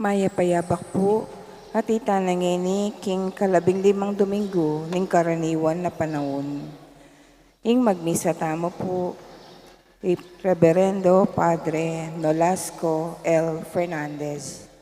Mayapayabak po, at itanangini king 15 Domingo ning karaniwan na panahon. Ing magmisa tamo po, Reverendo Padre Nolasco L. Fernandez.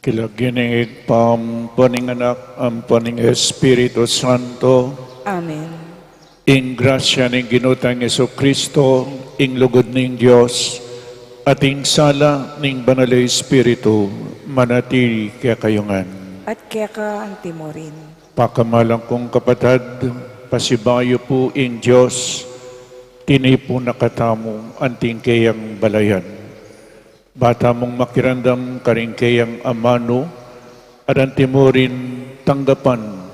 Kilagyanig pampaning anak, ampaning Espiritu Santo, Amen. ing grasya ng ginutang Yeso Kristo, ing lugod ng Diyos, at ing sala ng Banal na Espiritu, manatili kaya kayungan. At kaya ka antimorin. Pakamalang kong kapatid, pasibayo po ing Diyos, tinipo nakatamo anting kayang balayan. Bata mong makirandam karingkayang amano, at antimorin tanggapan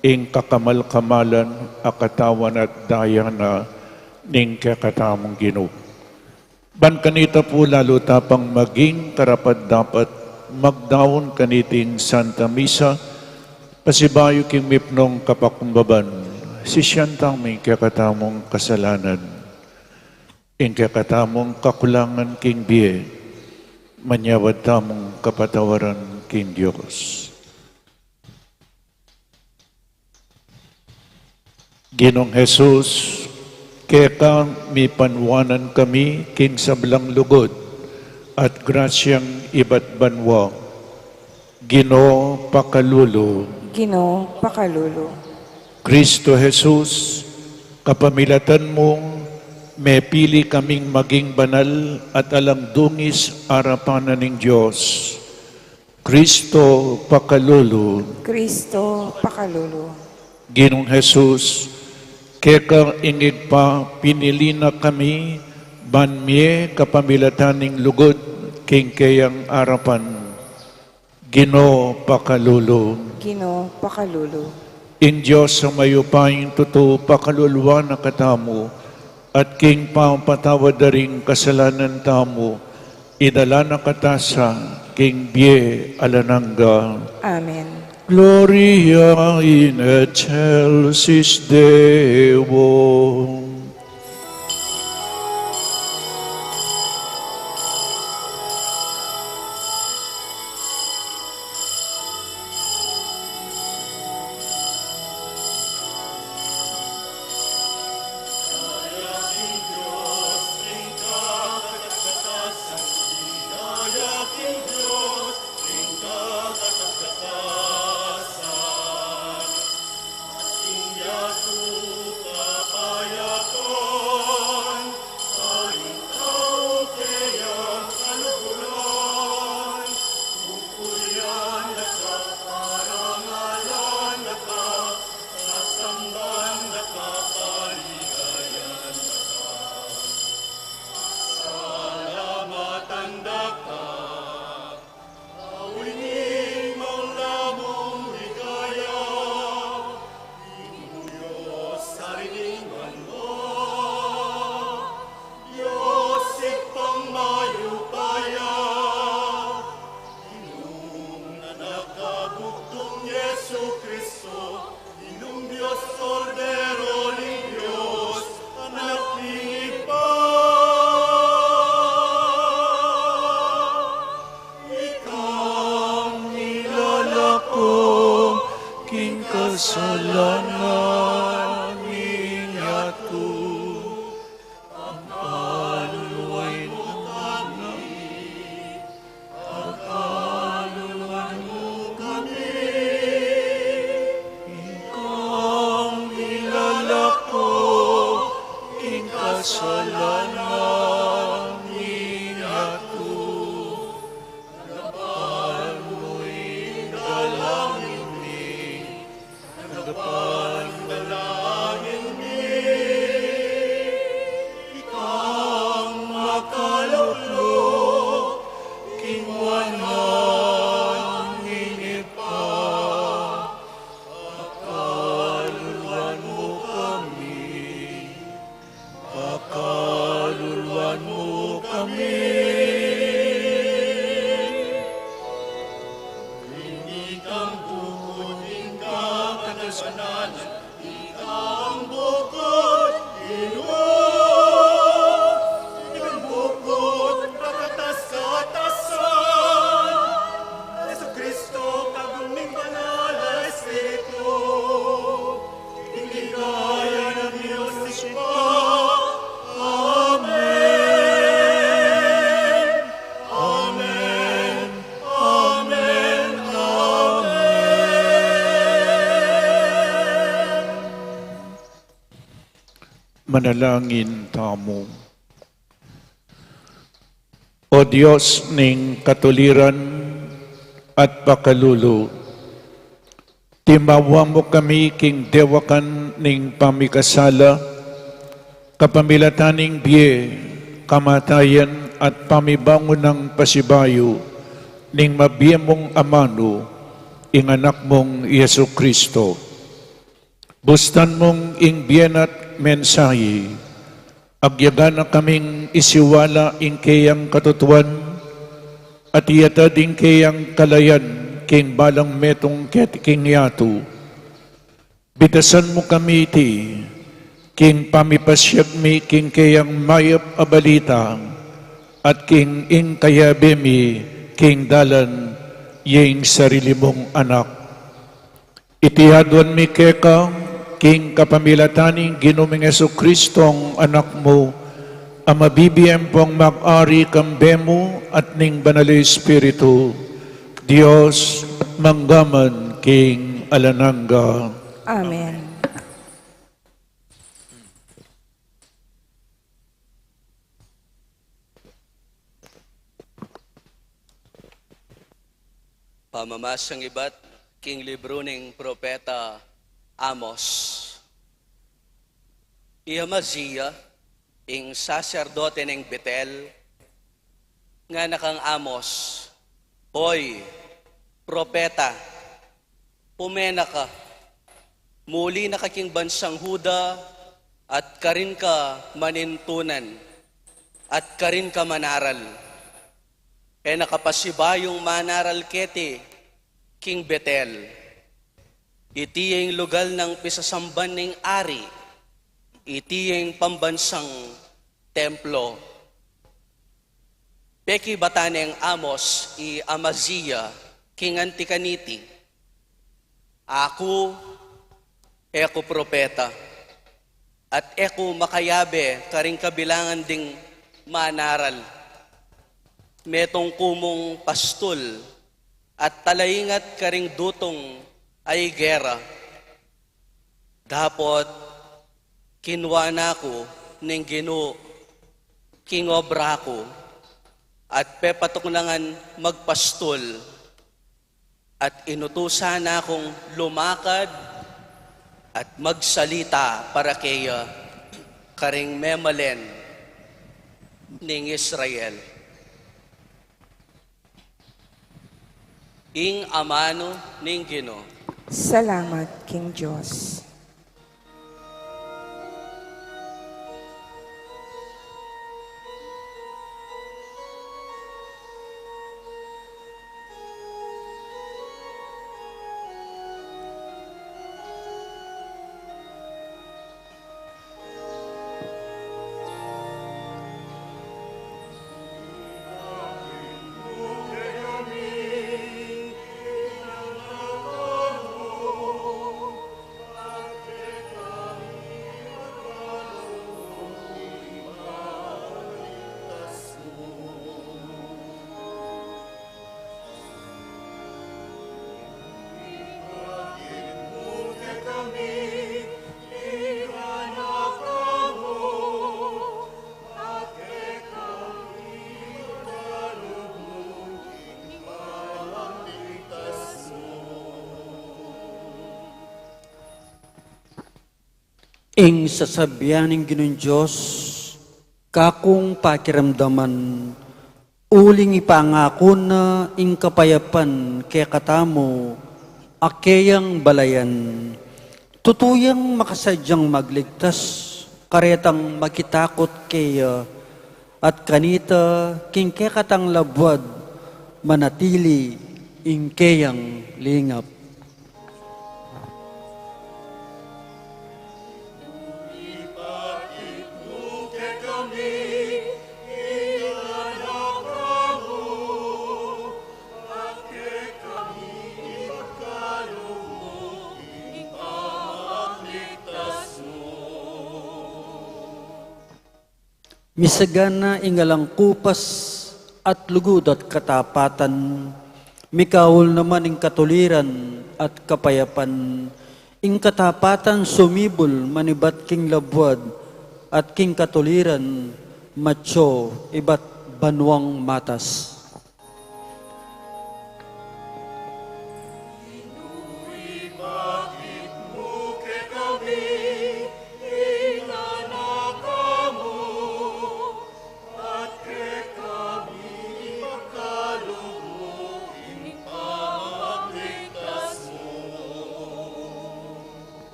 ing kakamal-kamalan akatawan at dayana ning kakatamong Ginoo. Ban kanita po lalo tapang maging karapat dapat magdaon kaniting Santa Misa, pasibayo king mipnong kapakumbaban, si siyantang may kakatamong kasalanan, ing kakatamong kakulangan king biye, manyawad tamong kapatawaran king Diyos. Ginong Jesus, kaya ka may panwanan kami king sablang lugod at grasyang iba't banwa. Ginoo pakalulo. Ginoo pakalulo. Kristo Jesus, kapamilatan mong may pili kaming maging banal at alang dungis arapanan ng Diyos. Kristo pakalulo. Kristo pakalulo. Ginong Jesus, kaya ka ingig pa pinili na kami banmye kapamilataning lugod king kayang arapan. Ginoo pakalulo. Ginoo pakalulo. In Diyos sa mayupaying totoo pakaluluwa na katamo, at king pampatawad daring kasalanan tamo, idala na katasa, king bie alanangga. Amen. Gloria in excelsis Deo. kasalanan niyato, paluway mo kami, paluway mo kami, ikaw nilalako, ing kasalanan niyato, paluway dalangin ni, dalangin ni, ikaw makaluklo, kingwanan ninipa, pakaluluan mo kami, pakaluluan mo kami. Hindi kang bukod, hindi kang katasanan, hindi kang bukod, inuwa, hindi kang bukod, pagkatas-katasan. Yesu Kristo, kaguming banal na Espiritu, hindi kaya ng Diyos sipa. Amen. Amen. Amen. Amen. Manalangin tamo. O Diyos ning katuliran at pakalulu, timawa mo kami king dewakan ning pamikasala, kapamilataning biye, kamatayan at pamibangon ng pasibayo, ning mabiyemong amano, ing anak mong Yesu Kristo. Bustan mong ing biyen at mensahe, agyagan na kaming isiwala ing kayang katutuan, at iyata din kayang kalayan, king balang metong king yato. Bitasan mo kami iti, king pamipasyag mi king kayang mayap abalita, at king ing kayabemi king dalan yeng sarili mong anak. Itihadwan mi keka king kapamilataning Ginuming Yesu Kristong anak mo, ang mabibiyem pong mag-ari kambemo at ning banal Espiritu, Diyos manggaman king alananga. Amen. Pamamasang iba't king libro ng propeta Amos. Iamaziya, ing saserdote ng Betel, nga nakang Amos, Hoy, propeta, pumena ka, muli na kaking bansang Huda, at karin ka manintunan, at karin ka manaral. E nakapasibayong manaral kete, King Betel. Iti yung lugal ng pisasamban ng ari, iti yung pambansang templo. Peki bataneng Amos i Amaziya, King Antikaniti. Ako propeta, at eko makayabe karing kabilangan ding manaral. Metong kumong pastol, at talayingat karing dutong ay gera. Dapot, kinwa na ko ning Ginoo, king obra ko, at pepatuklangan magpastol, at inutusan na akong lumakad at magsalita para kay karing memalen ning Israel. Ing amano ning Ginoo. Salamat, King Diyos. Ing sasabianing Ginoong Diyos, kakong pakiramdaman, uling ipangako na ing kapayapan kaya katamo, akeyang balayan, tutuyang makasadyang magligtas, karetang makitakot kaya, at kanita king kaya katang labwad, manatili ing kayang lingap. Misagana ingalang kupas at lugod at katapatan, mikawol naman ing katuliran at kapayapan, ing katapatan sumibol manibat king labwad, at king katuliran macho ibat banwang matas.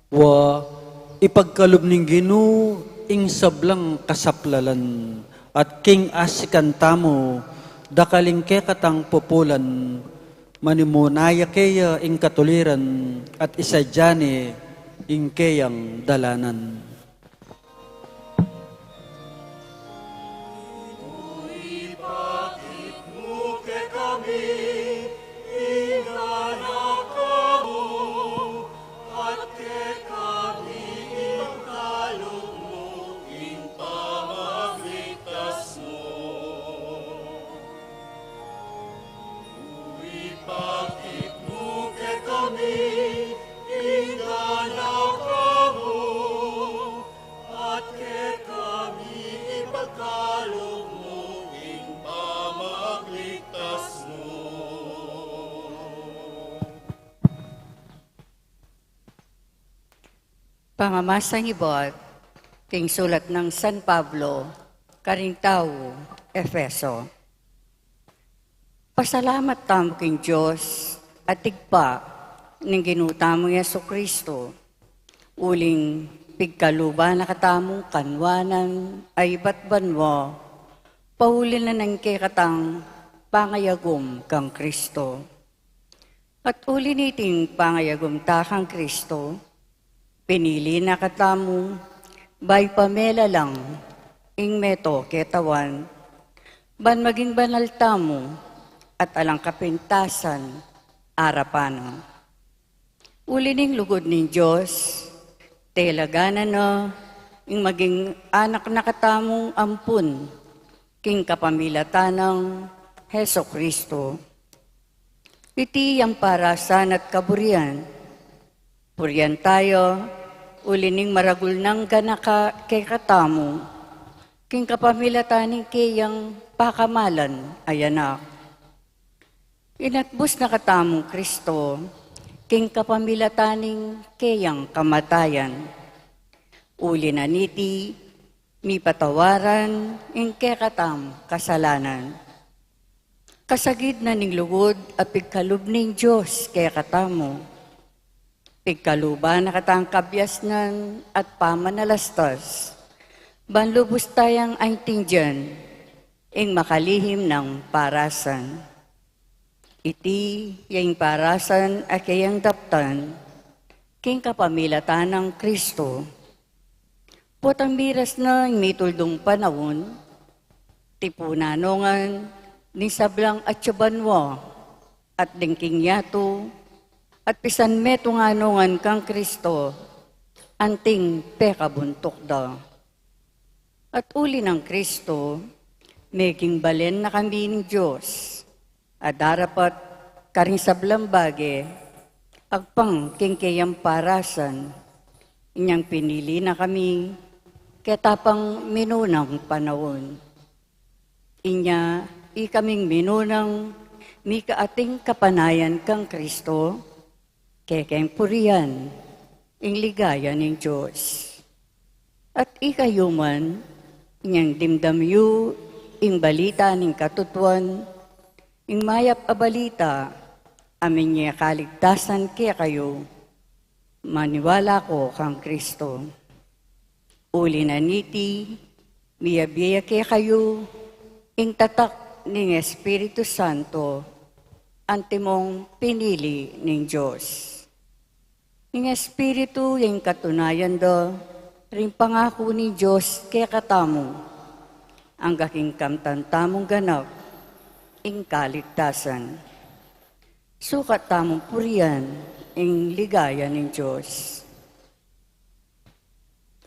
Wa ipagkalob ning Ginoo ing sablang kasaplalan at king asikan tamo dakaling ke katang populan manimunaya kaya ing katuliran at isadyane ing kayang dalanan. Pangamasang ibot, king sulat ng San Pablo, karing tao, Efeso. Pasalamat tamo king Diyos at tigpa ng ginutamo Yesu Kristo. Uling pigkaluba na katamong kanwanan ay ba't banwa, pauli na ng katang pangayagom kang Kristo. At uli niting pangayagom ta kang Kristo, pinili na katamo, bay pamela lang, ing meto ketawan, ban maging banal tamo, at alang kapintasan, arapano. Uli ning lugod ng Diyos, telagana na, ing maging anak na katamong ampun, king kapamilatanang Heso Kristo. Iti ang parasan at kaburian, purian tayo, ulining maragul ng ganaka kay katamo, king kapamilataning kayang pakamalan ay anak. Inatbus na katamong Kristo, king kapamilataning kayang kamatayan. Uli na niti, mi patawaran, ing kay katam kasalanan. Kasagid na ning lugod at pigkalub ning Diyos kay katamo. Pigkaluba na katang kabyasnan at pamanalastas, banlubos tayang ainting dyan, ing makalihim ng parasan. Iti yung parasan at kayang daptan, king kapamilatan ng Kristo. Potang miras na yung mituldong panahon, tipunanongan, ni sablang atsabanwa, at dingking yato, at pisan meto nga nungan kang Kristo, anting pekabuntok da. At uli ng Kristo, making balen na kami ng Diyos, at darapat karing sablang bage, agpang kingkayang parasan, inyang pinili na kami, ketapang minunang panahon. Inya, ikaming minunang, mi kaating kapanayan kang Kristo, kekeng puriyan, ing ligaya ning Diyos. At ikayo man, inyang dimdamyo, ing balita ning katutuan, ing mayap a balita, amin niya kaligtasan kaya kayo, maniwala ko kang Kristo. Uli na niti, biya kaya kayo, ing tatak ning Espiritu Santo, antimong pinili ning Diyos. Ing Espiritu yung katunayan do, ring pangako ni Diyos kaya katamo, ang gaking kamtantamong ganap, ing kaligtasan. Sukat tamong purian, ing ligaya ning Diyos.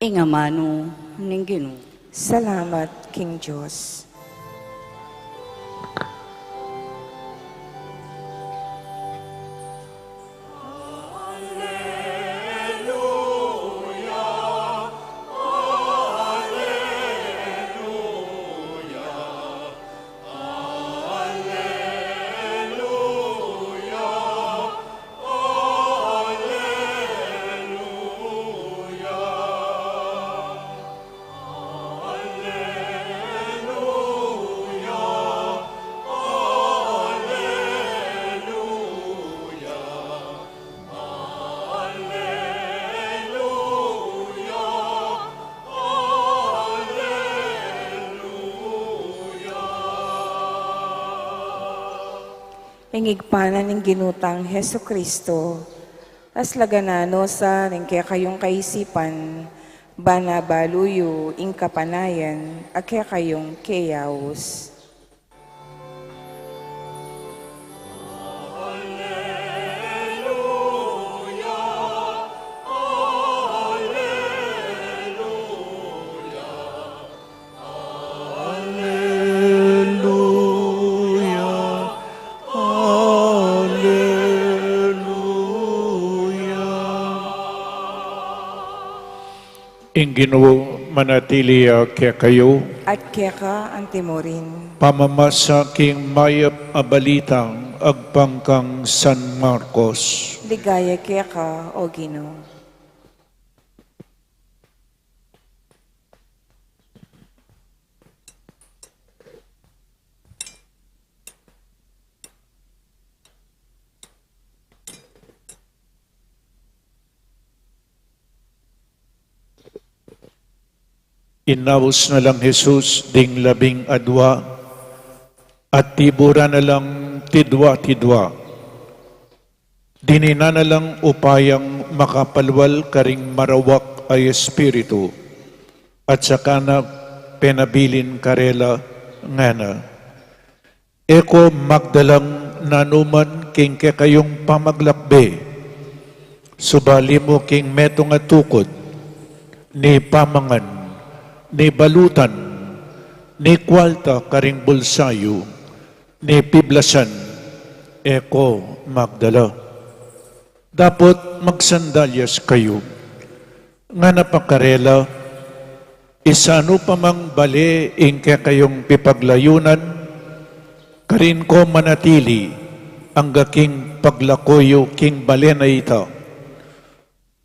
Ing amano ning Ginoo. Salamat, King Diyos. Ingigpanan ng ginutang Heso Kristo, as laganano sa ning kaya kayong kaisipan, bana baluyo, ing kapanayan, at kaya kayong keyaos. Ing Ginoo manatili kaya kayo, At kaya ka ang timorin. pamamasa king mayap a balitang agpangkang San Marcos. Ligaya kaya ka, O Ginoo. Inaus na lang Jesus ding 12 at tibura na lang tidwa-tidwa. Dinina na lang upayang makapalwal karing marawak ay espiritu at saka na penabilin karela ngana. Eko magdalang nanuman king kayong pamaglakbe, subali mo king meto nga tukod, ni pamangan, ni balutan, ni kwalta karing bulsayo, ni piblasan, eko magdala. Dapat magsandalyas kayo, nga napakarela, isano pa mang bali ingke kayong pipaglayunan, karin ko manatili, ang gaking paglakoyo king bali na ita.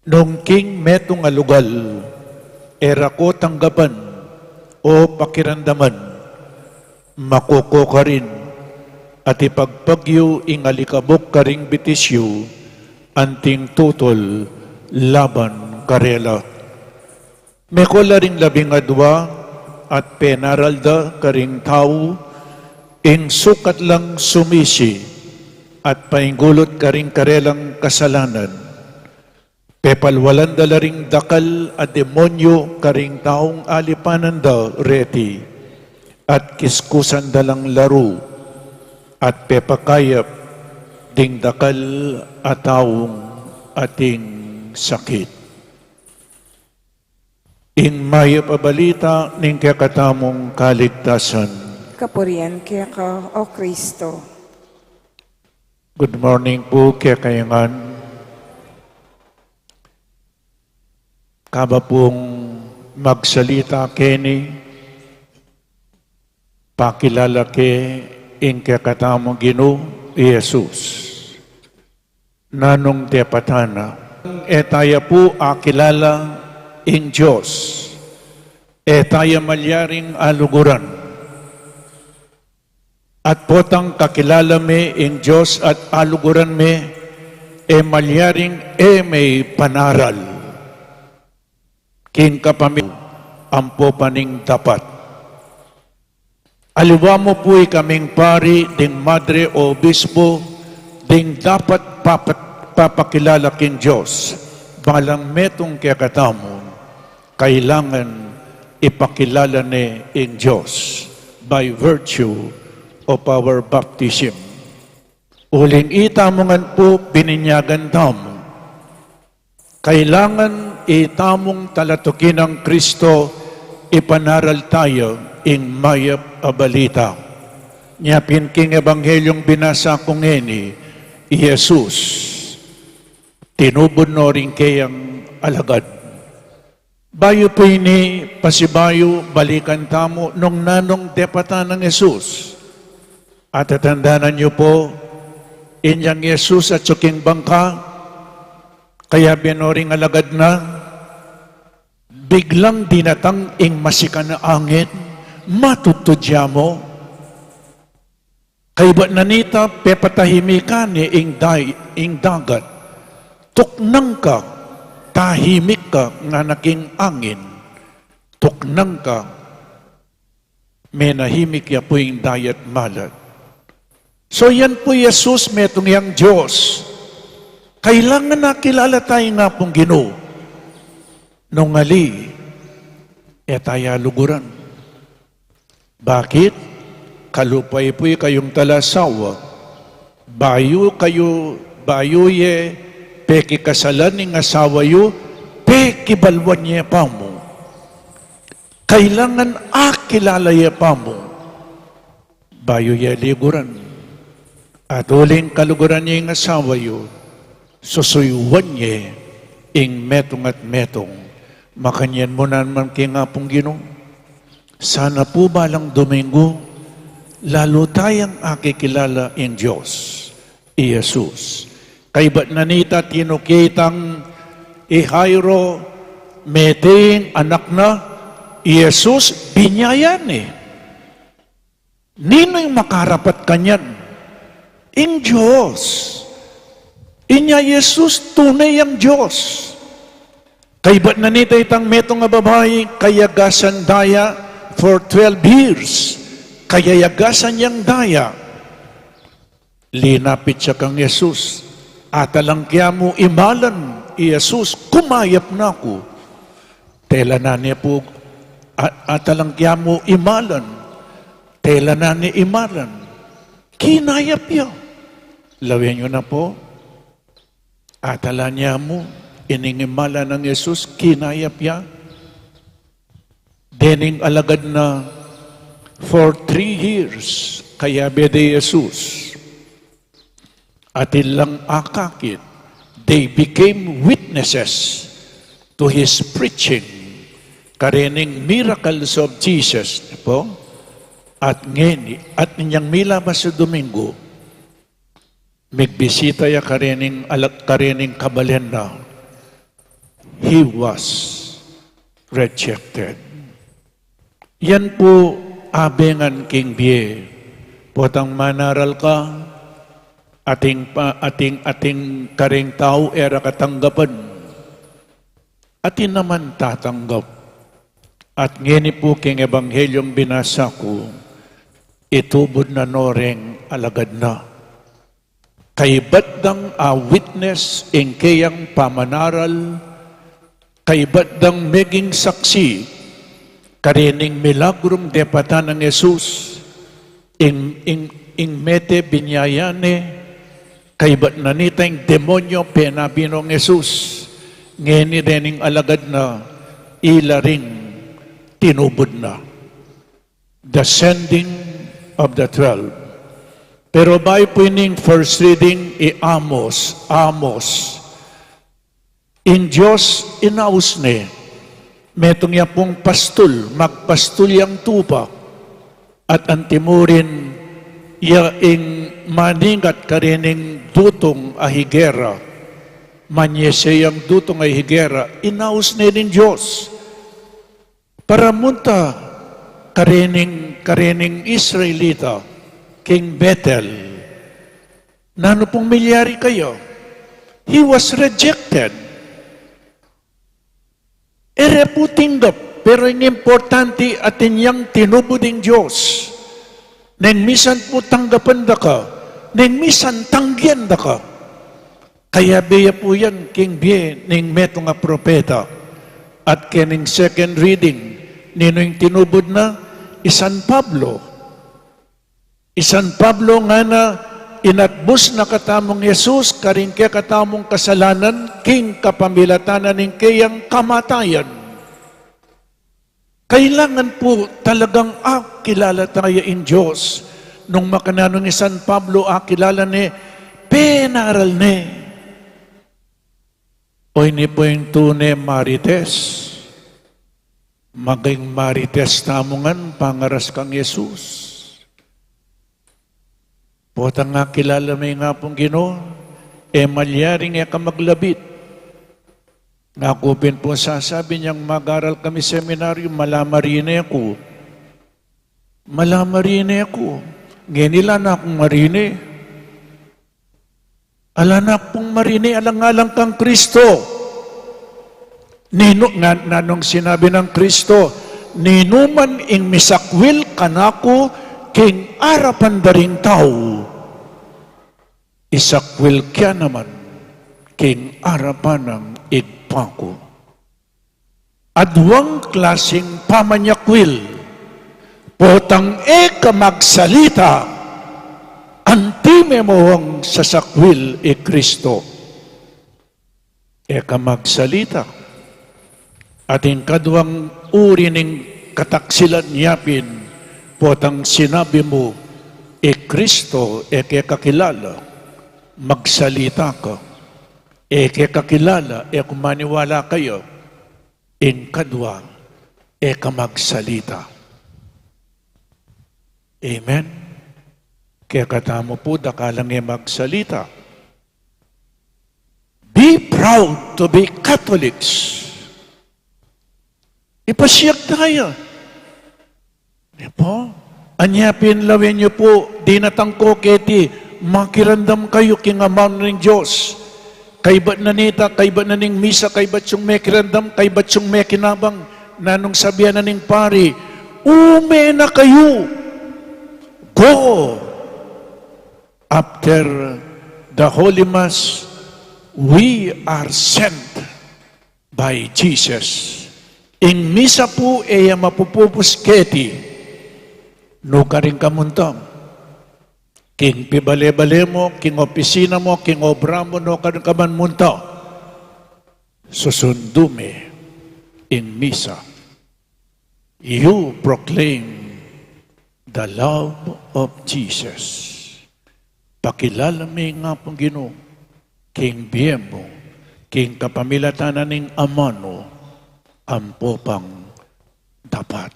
Nung king metong alugal, era ko tanggapan o pakiramdaman, makuko ka rin at ipagpagyo ingalikabok karing bitisyo, anting tutol laban karela. Mekola ring 12 at penaralda karing tao, ing sukat lang sumisi at paingulot karing karelang kasalanan. Pepalwalan dalaring dakal at demonyo karing taong alipanan da reti at kiskusan dalang laro at pepakayap ding dakal at taong ating sakit. In maya pabalita ning kakatamong kaligtasan. Kapurian kaya ka, O Kristo. Good morning po kaya kayangan. Kaba pong magsalita kini, pakilala ke ing kakatamong Ginoo, Jesus. Nanong te patana, tayo po akilala in Diyos. Tayo malyaring aluguran. At potang kakilala me in Diyos at aluguran me, malyaring may panaral. King kapamil, ampo paning dapat. Aliwa mo po'y kaming pari, ding madre o obispo, ding dapat papakilala king Diyos. Balang metong kakatamon, kailangan ipakilala ni in Diyos by virtue of our baptism. Uling itamongan po bininyagan tamo. Kailangan itamong talatukin ng Kristo, ipanaral tayo in mayap a balita. Nyapin king ebanghelyong binasa kong eni, Jesus, tinubod no rin kayang alagad. Bayo po ini, pasibayo, balikan tamo, nung nanong depata ng Jesus. At tatandaan niyo po, inyang Jesus at suking bangka, kaya binoring alagad na, biglang dinatang ing masika na angin, matutudya mo. Kaya ba nanita, pepatahimikan ni ing dagat, tuknang ka, tahimik ka nga naking angin, tuknang ka, may nahimik ya po yung dayat malat. So yan po Jesus, metong yang Diyos. Kailangan nakilala tayo nga pong Ginoo. Nung ali, tayo luguran. Bakit? Kalupay po'y kayong talasawa. Bayo ye, peki kasalan ng asawa yu, peki balwan niya pa mo. Kailangan akilala niya pa mo. Bayo ye liguran. At uling kaluguran niya yung asawa yu, susuyuan niya ing metong at metong. Makanyan mo naman kaya nga pong Ginoo. Sana po balang Domingo, lalo tayong akikilala in Diyos, i Jesus. Kay ba't nanita tinukitang Jairo, meting anak na, i Jesus, binyayan eh. Nino yung makarapat kanyan? In Diyos. Inya Jesus, tunay ang Diyos. Kay ba't nanita itang metong nga babae, kayagasan daya for 12 years. Kayagasan niyang daya. Linapit siya kang Jesus. Atalang kaya mo imalan, Jesus, kumayap na ako. Tela na niya po, atalang kaya mo imalan. Tela na niya imalan. Kinayap niya. Lawin niyo na po. Atala niya mo, iningimala ng Jesus, kinayap niya. Dening alagad na for 3 years, kaya bede Jesus. At ilang akakit, they became witnesses to His preaching, karening miracles of Jesus. Po? At ngayon, at ninyang milabas sa Domingo, magbisita ya karening kabalen na, he was rejected. Yan po abengan king bie. Potang manaral ka, ating karing tao era katanggapan. Atin naman tatanggap. At ngeni po king ebanghelyong binasa ko, itubod na noreng alagad na. Kay baddang a witness in kayang pamanaral, kay baddang meging saksi, karining milagrum depatan ng Jesus, in mete binyayane, kay bat nanitang demonyo penabinong Jesus, ngeni rening alagad na, ilaring tinubod na. The sending of the 12. Pero by pining first reading, Amos. In Diyos, inaus ne, metong ya pong pastul, magpastul yang tupa, at antimurin, ya ing maningat karening dutong ahigera, manyeseyang dutong ay higera, inaus na din Diyos. Para munta, karening Israelita, King Bethel, nano pong milyari kayo? He was rejected. Ere po tinggap, pero ang importante atin yang tinubuding Diyos. Neng misan po tanggapan da ka, neng misan tanggian da ka. Kaya beya po yan, King Bie, neng meto nga propeta. At kening second reading, nino yung tinubod na, San Pablo. San Pablo nga na inatbus na katamong Yesus, karing kaya katamong kasalanan, king kapamilatanan ng kayang kamatayan. Kailangan po talagang kilala tayo in Diyos. Nung makanano ni San Pablo, kilala ni, penaral ni. O ini po yung tunay marites. Maging marites tamungan, pangaras kang Yesus. Potang nga kilala may nga pong Ginoo, malyaring ka maglabit. Nakupin po sasabi niyang mag-aral kami seminaryo, malamarine ako. Malamarine ako. Ngayon nila na akong marine. Ala na akong marine, alang-alang kang Kristo. Nanong sinabi ng Kristo, ninuman ing misakwil kanako, king arapan daring tao. Isakwil kya naman, king arapan ng igpako. Adwang klaseng pamanyakwil, potang magsalita, antime mo ang sasakwil Kristo. Magsalita. Ating kadwang uri ng kataksilan niyapin, potang sinabi mo, Kristo, kakilala, magsalita ka. Kakilala, kung maniwala kayo, in kadwa, magsalita. Amen? Kaya katamo po, dakalang magsalita. Be proud to be Catholics. Ipasiyag tayo. Po? Anyapin lawin niyo po, di natangko keti, makirandam kayo kingaman ng Diyos. Kaibat na nita, kaibat na ning misa, kaibat yung may kirandam, kaibat yung may kinabang, nanong sabihan na ning pari, ume na kayo. Go! After the Holy Mass, we are sent by Jesus. In misa po, mapupupus keti, no ka rin kamuntang. King pibale-bale mo, king opisina mo, king obra mo, no ka rin kaman munta. Susundume in misa. You proclaim the love of Jesus. Pakilala may nga pong Ginoo, king biyemo, king kapamilatanan ng amano, ampo pang dapat.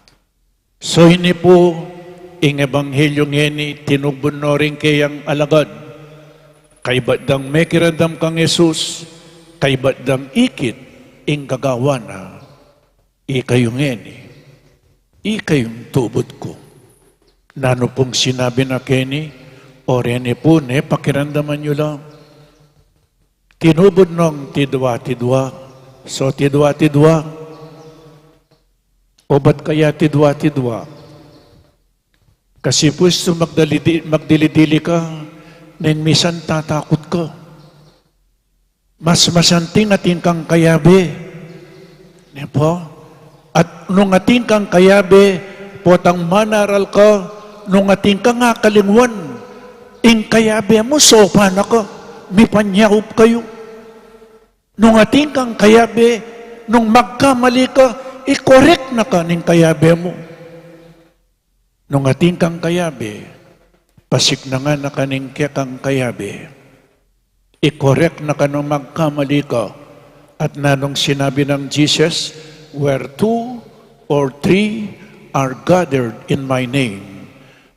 So ini po, ing ebanghelyo ngeni, tinubon no rin kayang alagad. Kaibat dang mekiradam kang Jesus, kaibat dang ikit, ing gagawana, ikayong ngeni, ikayong tubod ko. Nano pong sinabi na keni, o rene po ne, pakiramdaman nyo lang. Tinubod nung tidwa-tidwa, so tidwa-tidwa, o ba't kaya tidwa-tidwa? Kasi pwesto magdilidili ka, nang misan tatakot ka. Mas masanting ating kang kayabe. Di po? At nung ating kang kayabe, potang manaral ka, nung ating kang nga kalingwan, ing kayabe mo, sopa na ka, may panyahop kayo. Nung ating kang kayabe, nung magkamali ka, i-correct na ka ng kayabe mo. Nung ating kang kayabe, pasik na nga na kaning kang kayabe, i-correct na ka nung magkamali ka. At nanong sinabi ng Jesus, where 2 or 3 are gathered in my name,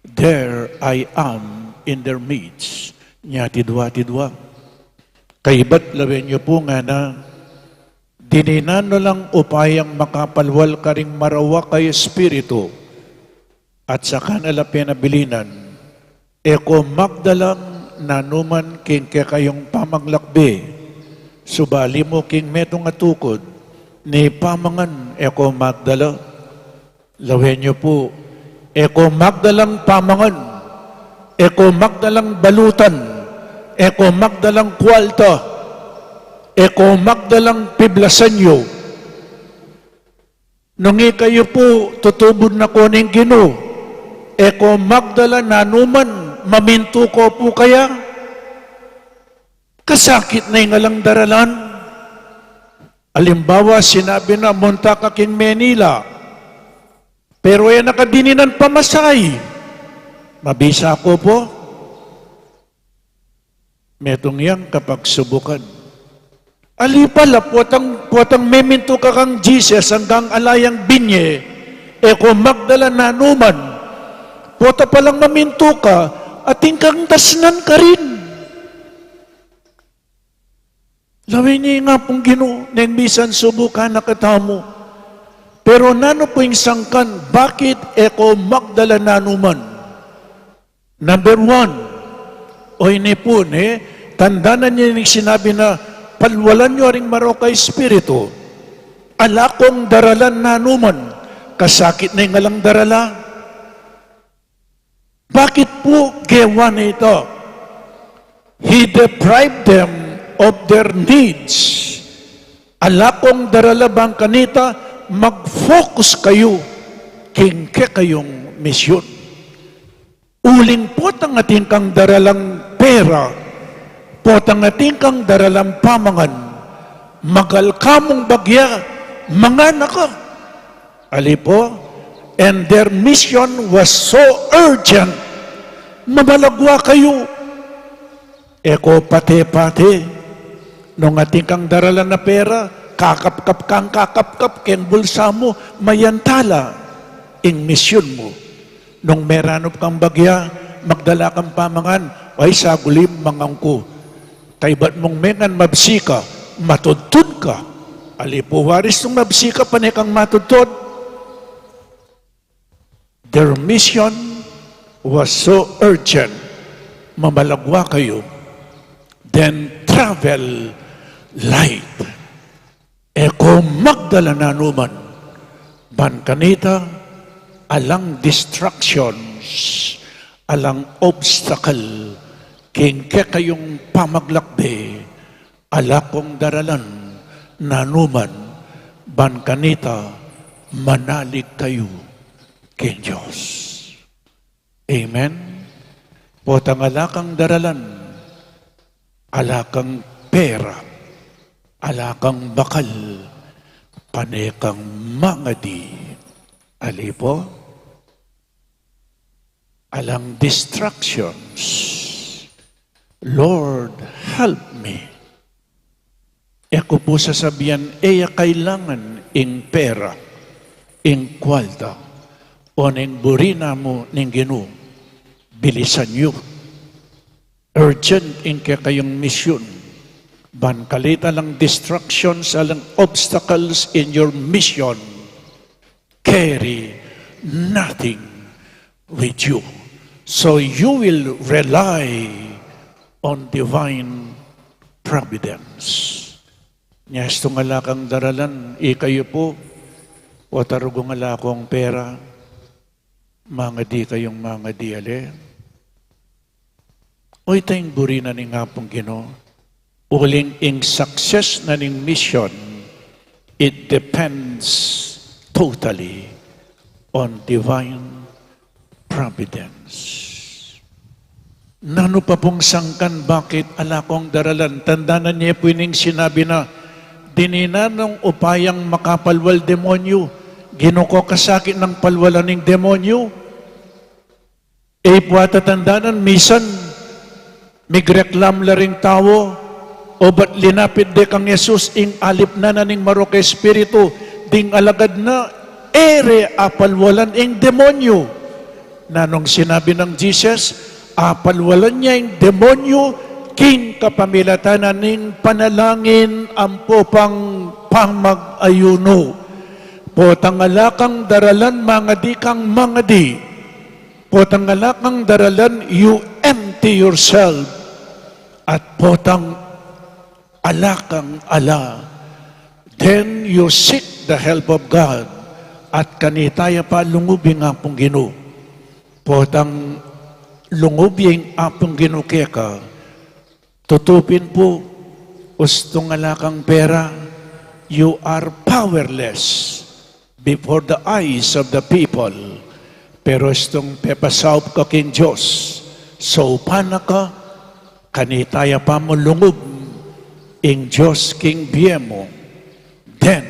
there I am in their midst. Nya tidwa-tidwa. Kaibat lawin niyo po nga na dininano lang upayang makapalwal ka ring marawa kay Espiritu at sa kanala pinabilinan. Eko magdalang nanuman king kayong pamaglakbe, subali mo king metong atukod, ni pamangan eko magdala. Lawin niyo po, eko magdalang pamangan, eko magdalang balutan, eko magdalang kwalta, eko magdalang piblasanyo. Nung kayo po tutubod na kuning Ginoo, eko magdala nanuman, maminto ko po kaya, kasakit na yung alang daralan. Alimbawa, sinabi na, munta ka king Manila, pero yan nakadininan pamasay. Mabisa ko po, metong yan kapag subukan. Alipala, puwatang meminto ka kang Jesus hanggang alayang binye, eko magdala nanuman, puwata palang maminto ka, at kang dasnan ka rin. Lawin niya nga pong Ginoo, nang bisan subukan na katamo. Pero nano po yung sangkan, bakit eko magdala nanuman? Number 1, o ini po, tanda na niya yung sinabi na, palwalan nyo ring maroka Espiritu, alakong daralan nanuman, kasakit na yung alang darala. Bakit po gewa na ito? He deprived them of their needs. Alakong darala bang kanita, mag-focus kayo, kingke kayong misyon. Uling po ang ating kang daralang pera, po ang ating kang daralang pamangan, magal kamong bagya, mga naka. Ali po, and their mission was so urgent, mabalagwa kayo. Eko pate-pate, nung ating kang daralan na pera, kakap-kap, ken bulsa mo, mayantala, ing misyon mo. Nung meranop kang bagya, magdala kang pamangan, ay sagulim mangangko. Taybat mong mengan mabsika, matudtod ka. Alipo waris nung mabsika, panekang matudtod. Their mission was so urgent, mamalagwa kayo, then travel light. Eko magdala nanuman, ban kanita, alang distractions, alang obstacle, king kayong pamaglakbe, alakong daralan, nanuman, ban kanita, manalig kayo, king Diyos. Amen? Potang alakang daralan, alakang pera, alakang bakal, panekang mangadi, alipo, alang distractions. Lord, help me. Eko po sasabihan, kailangan ing pera, ing kwalta, o ning burina mo ning Ginoo. Bilisan nyo. Urgent ing kayong misyon. Ban kalita lang distractions, alang obstacles in your mission. Carry nothing with you. So you will rely on divine providence. Nyas itong alakang daralan, kayo po, watarugong alakong pera, mga di kayong mga di ale. O itayong buri na ni nga pong Ginoo, uling ing success na ning mission, it depends totally on divine providence. Nano pa pong sangkan, bakit alakong daralan? Tandaan niya po yung sinabi na, dininanong upayang makapalwal demonyo, ginuko kasakit ng palwalan ng demonyo. Puwata tandaan, misan, migreklam la ring tao, o ba't linapit de kang Jesus ing alip na naning maroke espiritu, ding alagad na, apalwalan ing demonyo. Nanong sinabi ng Jesus, apalwalan niya yung demonyo, king kapamilatanan ning panalangin ang popang pamag-ayuno. Potangalakang daralan mga di kang mga di. Potangalakang daralan you empty yourself. At potang alakang ala. Then you seek the help of God. At kanitaya pa lungubing apong Ginoo. Potang lungubing apong Ginoo keka. Tutupin po, ustong alakang pera, you are powerless before the eyes of the people. Pero istong pepasawp ka king Diyos, so panaka, kanitaya pa mo lungub, ing Diyos king biyemo. Then,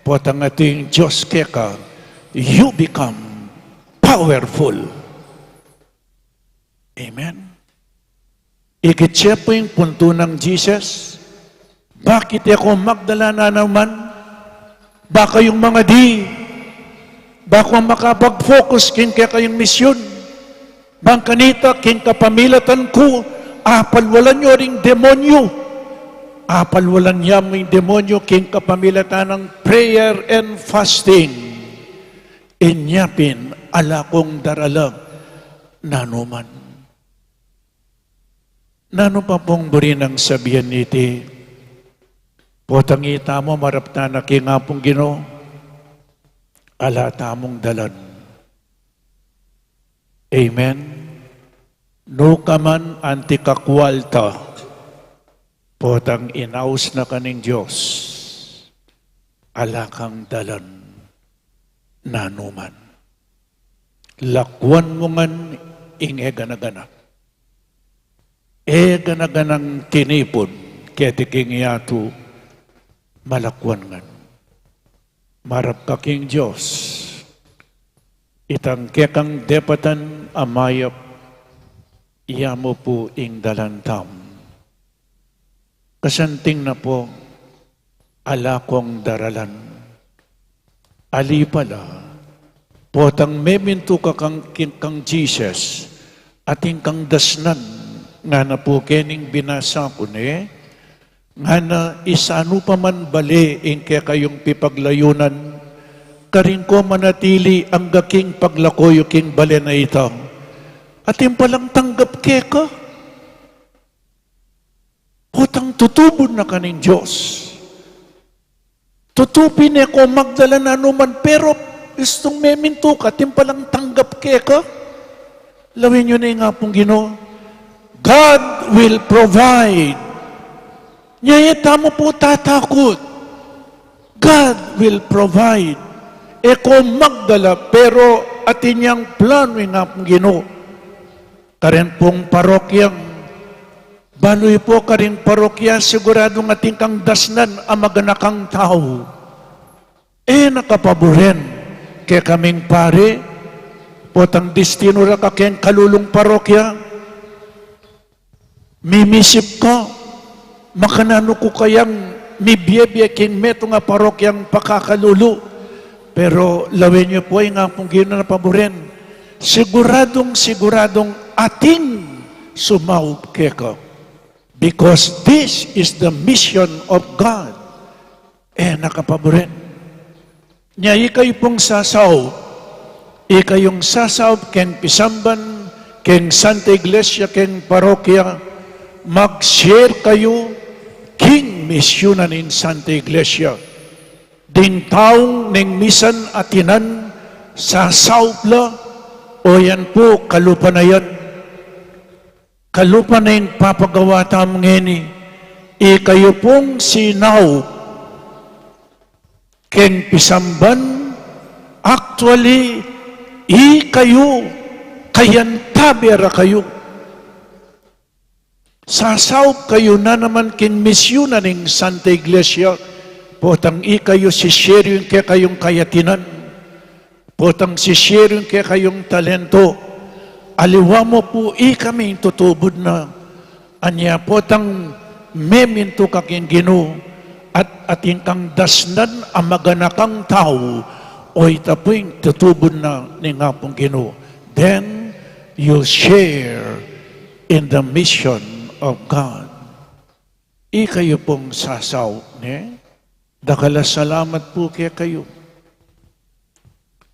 potang ating Diyos keka, you become powerful. Amen. Ikitsiya po yung punto ng Jesus. Bakit ako magdalana naman? Baka yung mga di, baka makapag-focus kin kaya kayong misyon. Bang kanita, kin kapamilatan ko, apalwalan nyo ring demonyo. Apalwalan niya mo yung demonyo, kin kapamilatan ng prayer and fasting. Inyapin, ala kong daralag, nanuman. Nano pa pong buri ng sabihan niti, potang ita mo, marap na nakingapong Ginoo, ala tamong dalan. Amen. No kaman antikakwalta, potang inaus na kaning Diyos, ala kang dalan, nanuman. Lakwan mo man, inge ganaganak. E ganaganang tinipod, ketiking yato, malakwan ngan. Marap ka king Diyos, itang kekang depatan amayap, iya mo po ing dalantam. Kasanting na po, ala kong daralan. Ali pala, potang meminto ka kang Jesus, ating kang dasnan, nga na po kening binasa ko ni, nga na isano pa man bali ing kaya kayong pipaglayunan, karin ko manatili ang gaking paglakoy king bali na itang, at yung palang tanggap keka, putang tutubon na kaning Diyos. Tutupin ko magdala na anuman, pero istong meminto ka, yung palang tanggap keka, lawin nyo na yung apong Ginoo. God will provide. Nyayata mo po tatakot. God will provide. Eko magdala, pero atin niyang plano nga pong Ginoo. Karin pong parokyang, baloy po karin parokya, siguradong ating kang dasnan ang maganakang tao. Nakapaboren, kaya kaming pare, potang destino ra ka kayang kalulong parokya, mimisip ko, makanano ko kayang mibiyebye king meto nga parokyang pakakalulu. Pero lawin niyo po yung nga pong Ginoo na paboren. Siguradong ating sumawag keko. Because this is the mission of God. Nakapaboren. Nya ikay pong sasaw. Ikayong sasaw ken pisamban, ken Santa Iglesia, ken parokya, mag-share kayo king misyonan in Santa Iglesia. Ding taong ning misan atinan sa saupla o yan po kalupa na yan. Kalupa na yung papagawa tamang ngeni. Kayo pong sinaw ken pisamban actually kayo kayan tabera kayo. Sasaw kayo na naman kin misyonan ng Santa Iglesia, potang ikayo si share yung kaya kayong kayatinan, potang si share yung kaya kayong talento, aliwa mo po kami tutubod na, anya potang meminto kaking Ginoo, at ating kang dasnan ang maganakang tao, o itapoy tutubod na ni nga pong Ginoo. Then, you share in the mission of God. Kayo pong sasaw, ne? Dakala salamat po kaya kayo.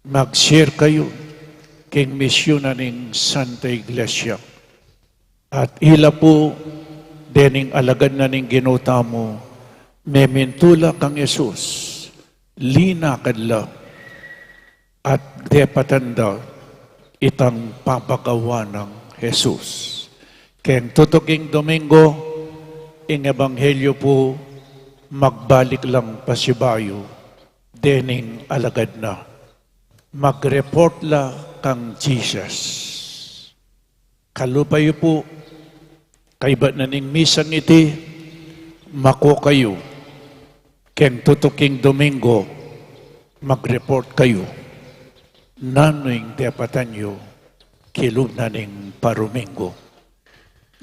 Mag-share kayo kay misyon na ning Santa Iglesia. At ila po, dening alagad na ning ginuta mo, memintula kang Yesus, lina kadla, at depatanda itang papagawa ng Jesus. Kaya tutuking Domingo, ing Ebanghelyo po, magbalik lang pasibayo, dening alagad na. Mag-report la kang Jesus. Kalupayo po, kaiba na ning misang iti, mako kayo. Keng tutuking Domingo, mag-report kayo. Nanoing tepatan nyo, kilub na ning parumingo.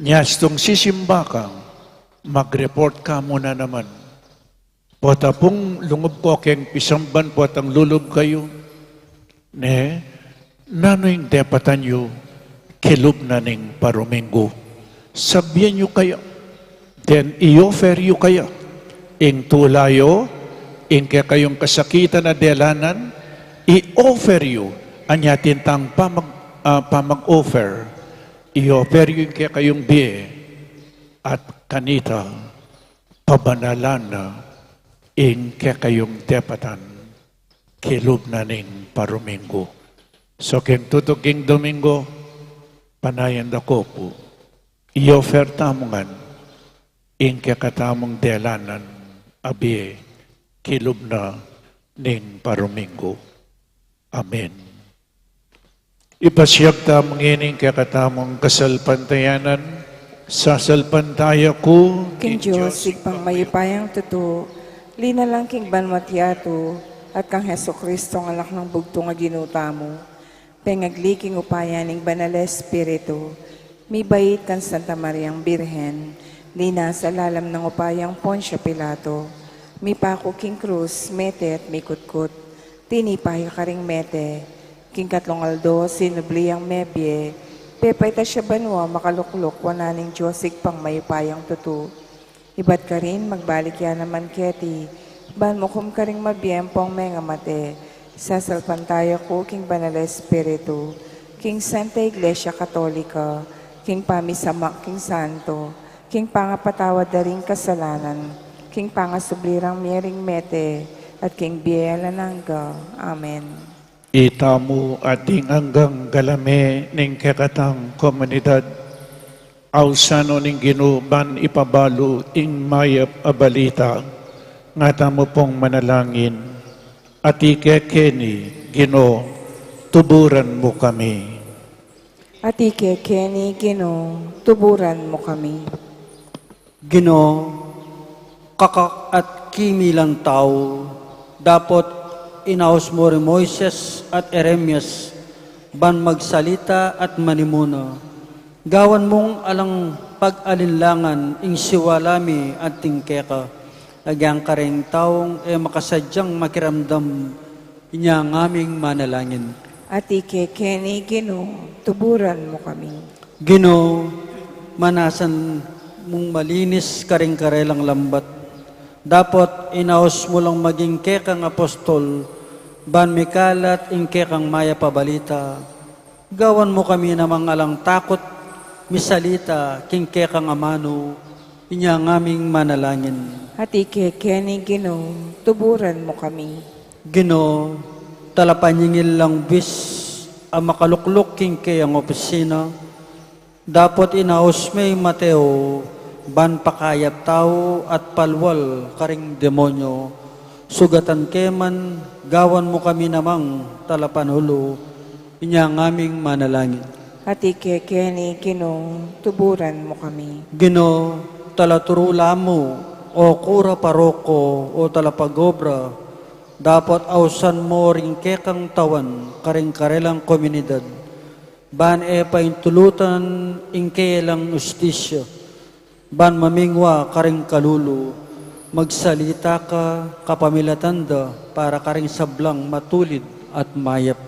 Nyastong sisimba kang, mag-report ka muna naman. Pota pong lungob ko keng pisamban po at ang lulob kayo. Ne, nanoing tepatan nyo, kilub na ning parumingo. Sabihan nyo kaya, then i-offer nyo kaya, ing tulayo, ing kaya kayong kasakitan na delanan, i-offer nyo, anyatin tang pamag-offer, i-offer nyo kaya kayong biye, at kanita, pabanalan na, ing kaya kayong tepatan, kilub na ning parumingo. So, king tutuking Domingo, panayan dako po, i-offer tamongan, ing kakatamong delanan, abi, kilub na ning parumingo. Amen. Ipasyag tamang ining kakatamong kasalpantayanan, sasalpantaya ko, King Diyos, sigpang mayipayang totoo, lina lang king banmatiato, at kang Heso Kristo ang anak ng bugto nga ginuta mo, pengagliking upaya ning banal Espiritu, mi bait kan Santa Mariang Birhen, lina sa lalam ng upayang Poncio Pilato, mi pako king krus, mete at mi kutkut, tinipay ka ring mete, king katlong aldo, sinubliyang mebye, pepay ta siya banwa, makaluklok, wananing Diyosig pang mayipayang tutu. Ibat ka rin, magbalik yan naman keti, ban mo kum ka ring mabiyempong menga mate, sasalpan tayo ko, king banal Espiritu, king Santa Iglesia Katolika, king pamisamak, king santo, king pangapatawad na ring kasalanan, king pangasublirang miering mete, at king biyalanangga. Amen. Itamu ating hanggang galame ning kekatang komunidad, ausano ning ginuban ipabalo ing mayap abalita, nga tamo pong manalangin, at ikekeni, Gino, tuburan mo kami. At ikekeni, Gino, tuburan mo kami. Gino, kakak at kimilang tao, dapat inaos mo rin Moises at Eremias, ban magsalita at manimuna. Gawan mong alang pag-alinlangan, ing siwalami at tingkeka, agyang kareng taong makasadyang makiramdam, inya ng aming manalangin. At ikekeni, Gino, tuburan mo kami. Gino, manasan mong malinis karing karelang lambat. Dapat inaos mo lang maging kekang apostol, ban mikalat ing kekang maya pabalita. Gawan mo kami namang alang takot, misalita, king kekang amano, inya ng aming manalangin. At ikekeni, Gino, tuburan mo kami. Gino, talapanyingil lang bis, ang makaluklok king kayang opisina. Dapat inaos may Mateo, ban pakayap tao at palwal karing demonyo, sugatan keman, gawan mo kami namang talapanhulo, inya ng aming manalangin. At ikekeni, Gino, tuburan mo kami. Gino, talaturula mo, o kura paroko, o talapagobra, dapat ausan mo ring kekang tawan, karing karelang komunidad, ban paintulutan ing kelang ustisya, ban mamingwa karing kalulu, magsalita ka kapamilatanda para karing sablang matulid at mayap.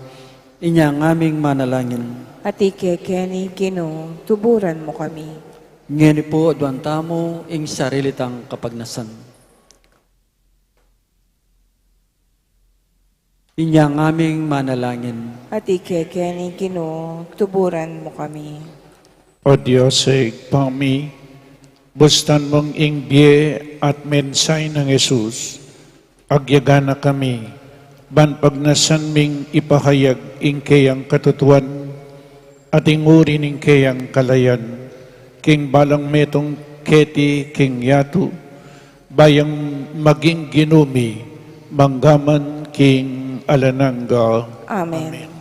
Inya ng aming manalangin. At ikekeni, Gino, tuburan mo kami. Ngeni po aduan tamo ing sarilitang kapagnasan. Inyang aming manalangin. At ikeke Ginoo, tuburan mo kami. O Diyos, sa igpami, bustan mong ingbiye at mensay ng Jesus, agyagana kami, ban pagnasan ming ipahayag ingkayang katutuan, at inguri ning kayang kalayan, king balang metong keti king yatu, bayang maging ginumi, manggaman king alananga. Amen.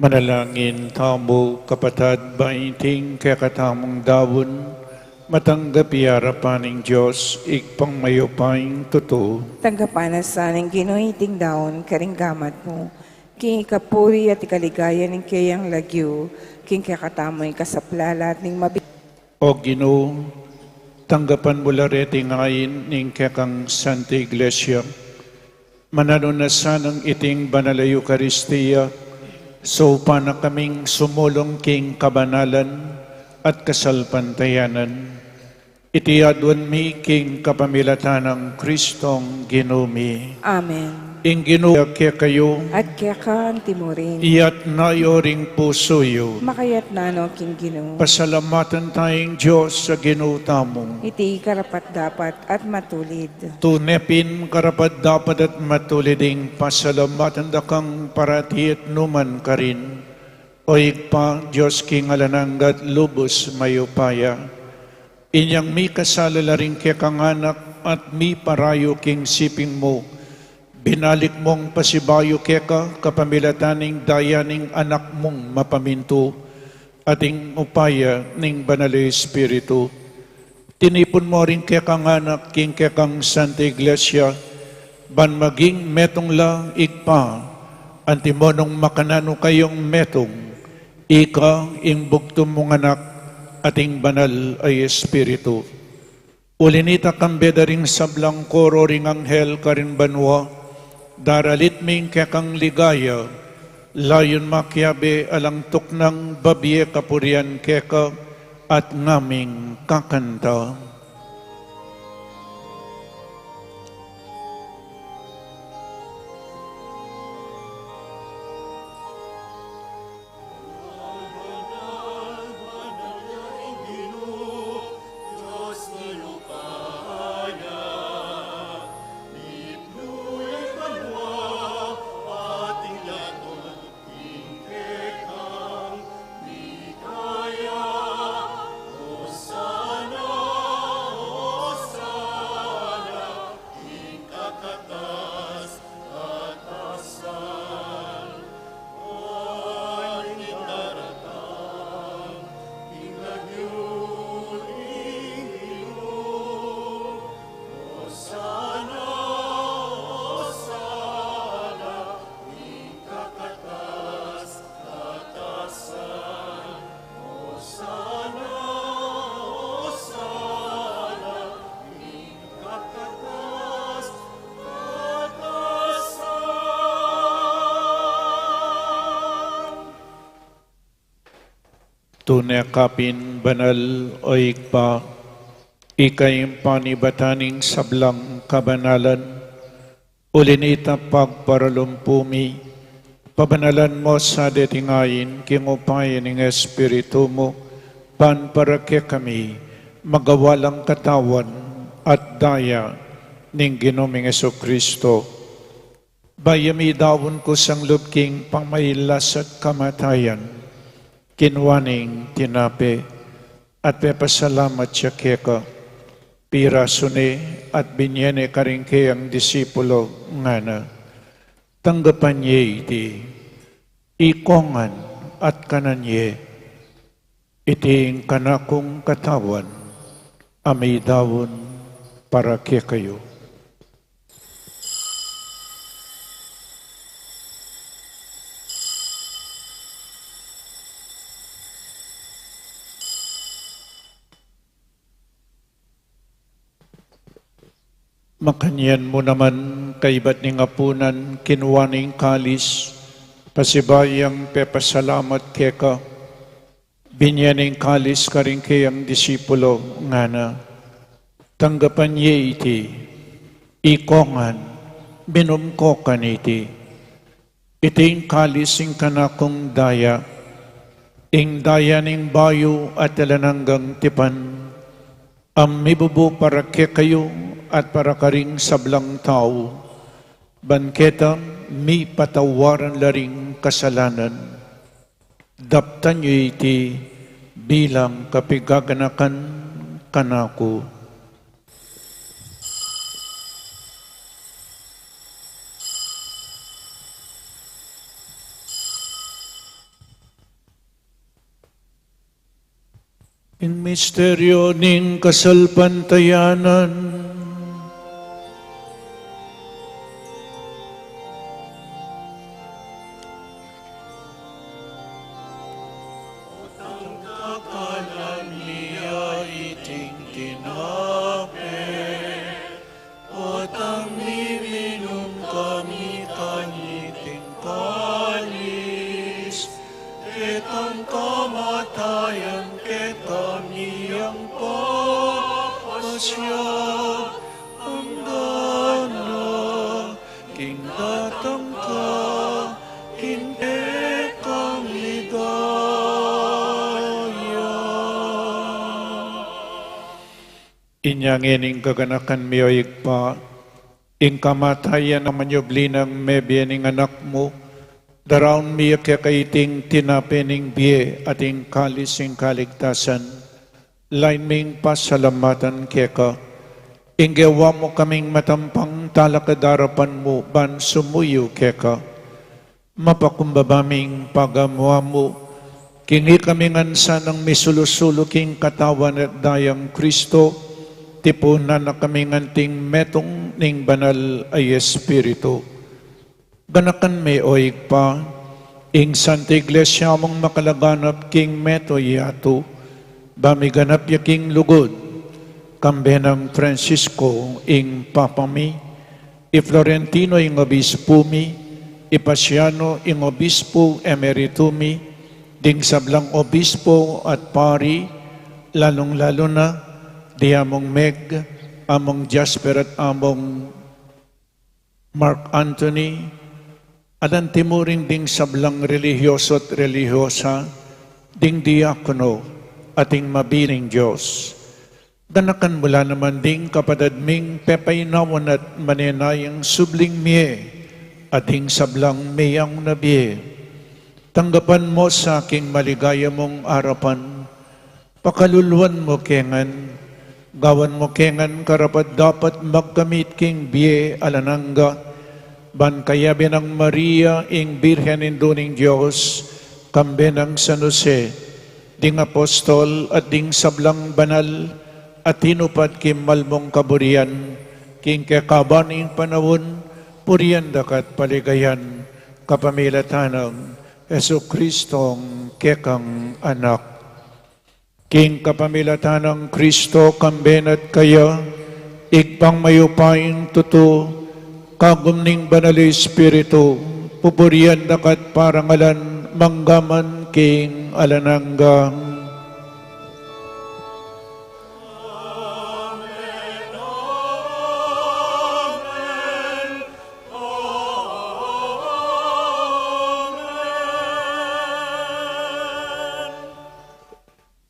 Manalangin tamo kapatad baiting kakatamong dawon, matanggap harapan ng Diyos, ikpang mayupaying totoo. Tanggapan na sa ng ginuhiting daon, karinggamat mo. King ikapuri at ikaligaya ng kayang lagyo, king kakatamoy kasaplala at ning mabig. O Ginoo, tanggapan mo lareti ngayon ng kakang Santa Iglesia, mananunasan ang iting banal na Eucharistia, so na kaming sumulong king kabanalan at kasalpantayanan. Itiyadwan mi king kapamilatan ng Kristong ginumi. Amen. Ing ginuya kaya kayo, At kaya ka ang timurin, iyat na yoring pusoyo. makayat nano king Ginoo. Pasalamatan tayong Diyos sa ginutamong. Iti karapat dapat at matulid. Tunepin karapat dapat at matuliding pasalamatan da kang parati at numan ka rin. O igpa, Diyos king alananggat lubos mayupaya. Inyang mi kasalalaring kaya kang anak at mi parayo king siping mo. Binalik mong pasibayo keka kapamilataning dayaning anak mong mapaminto ating upaya ning banal na Espiritu. Tinipon mo rin kekang anak king kekang Santa Iglesia ban maging metong la igpa antimonong makanano kayong metong Ika, ing bugtong mong anak, ating banal ay Espiritu. Ulinita kambeda ring sablang koro ring anghel karin banwa, daralit ming kekang ligaya, layon makyabe alang tuknang babye kapurian keka, at ngaming kakanta. Tunay kapin banal o ikpa, ikay panibataning sablang kabanalan, ulinita pagparalumpumi, pabanalan mo sa detingayin, kingupayan ng Espiritu mo, panparake kami, magawalang katawan at daya ng Ginoming Jesucristo. Bayami dawon ko sang lubking pangmailas at kamatayan, kinwaning tinape at pepasalamat siya keka, pirasune at binyene karingke ang disipulo nga na. Tanggapan niya iti, ikongan at kananye, iting kanakong katawan, amay dawon para kayo. Makanyan mo naman kaibat ning apunan, kinwaning kalis, pasibayang pepasalamat keka, binyaning kalis karingke ang disipulo nga na. Tanggapan niya iti, ikongan, binumkokan iti, iting kalis ing kanakong daya, ing daya ning bayo at talananggang tipan, ang mibubo para kayo at para karing sablang tao, banketa mi patawaran laring kasalanan, daptan niyo iti bilang kapigaganakan kanako. In misteryo ning kasalpantayanan, inyang ining kaganakan miyo igpa, ing kamatayan naman yubli ng mebye ning anak mo, daraon miyo kaiting tinapening biye at ing kalis ing kaligtasan, lain ming pasalamatan keka, ing gawa mo kaming matampang talakadarapan mo, ban sumuyo keka, mapakumbabaming pagamuha mo, kingi kaming ansa ng misulusulo king katawan at dayang Kristo, tipunan na kami nganting metong ning banal ay Espiritu. Ganakan may oig pa, ing Santa Iglesia mong makalaganap king meto yato, bamiganap yaking lugod, kambenang Francisco ing papami, i Florentino ing obispo mi, i Pasiano ing obispo emeritumi, ding sablang obispo at pari, lalong-lalo na, di among Meg, among Jasper at among Mark Anthony, adan timuring ding sablang relihiyoso at relihiyosa, ding diakono, ating mabiring Diyos. Danakan mula naman ding kapadadming pepaynawan at manenayang subling miye, ating sablang mayang nabiye. Tanggapan mo sa aking maligaya mong arapan, pakaluluan mo kengan, gawan mo kengan karapat dapat magkamit king biye alanangga, ban kayabi ng Maria ing Birhen induning Diyos, kambe ng San Jose, ding apostol at ding sablang banal, at hinupad kim malmong kaburian, king kekaban ing panawon, purian dakat paligayan, kapamilatanang Yesu Kristong kekang anak. King kapamilatan ng Kristo, kambenat kaya, igpang mayupaing tuto, kagumning banal Espiritu, pupurian dakat parangalan, manggaman king alananggang.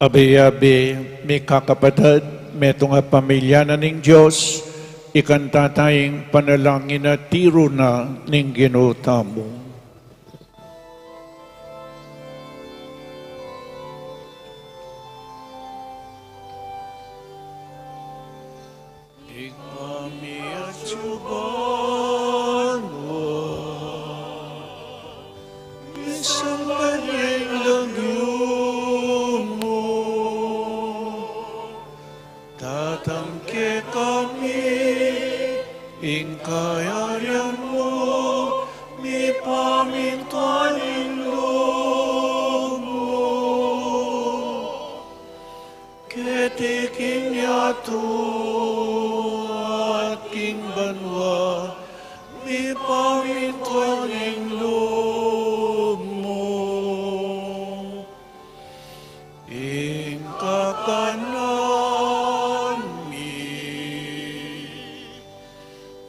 Abi-abi, may kakapatid, may tunga pamilya na ning Diyos, ikanta tayong panalangin na tiro na ning ginutamo. Ikami at suban mo, isang banyang langyo mo, tatangke kami, ing kayarian mo, mi pamintuan ing loob mo. Ketiking yato at king banwa, mi pamintuan ing loob mo. Ing kakanan mi,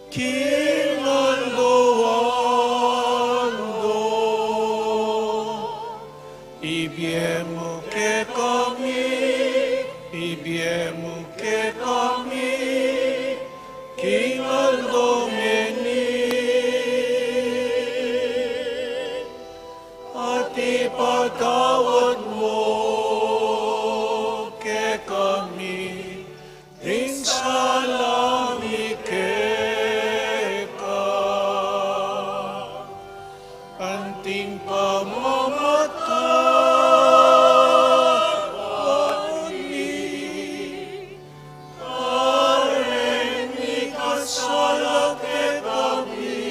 kinaldoando, ibiemo ke kami, ibiemo ke kami, kinaldomeni, at ipatawad mo ke kami, ring salami ka, anting pamamatay, pareng ikasala ke kami,